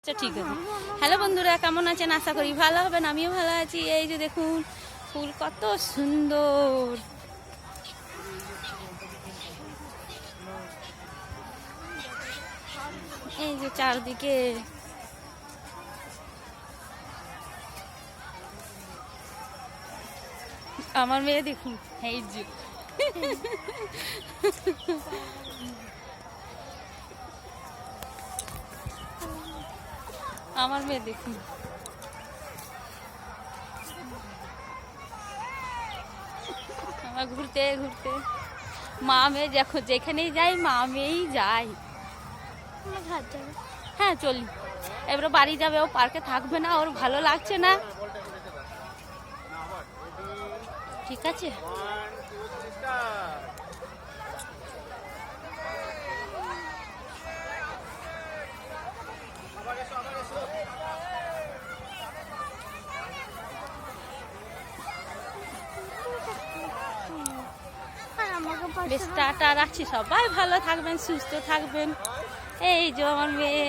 আচ্ছা ঠিক আছে। হ্যালো বন্ধুরা, কেমন আছেন? আশা করি ভালো হবেন। আমিও ভালো আছি। এই যে দেখুন ফুল কত সুন্দর। এই যে চারদিকে আমার মেয়ে দেখুন, এই যে আমার মেয়ে দেখুন, আমার ঘুরতে ঘুরতে মা মেয়ে যখন যেখানেই যাই মা মেয়েই যাই। হ্যাঁ চলি, এবারে বাড়ি যাবে, ও পার্কে থাকবে না, ওর ভালো লাগছে না। ঠিক আছে, বেশ টাটা রাখছি। সবাই ভালো থাকবেন, সুস্থ থাকবেন। এই যে আমার মেয়ে।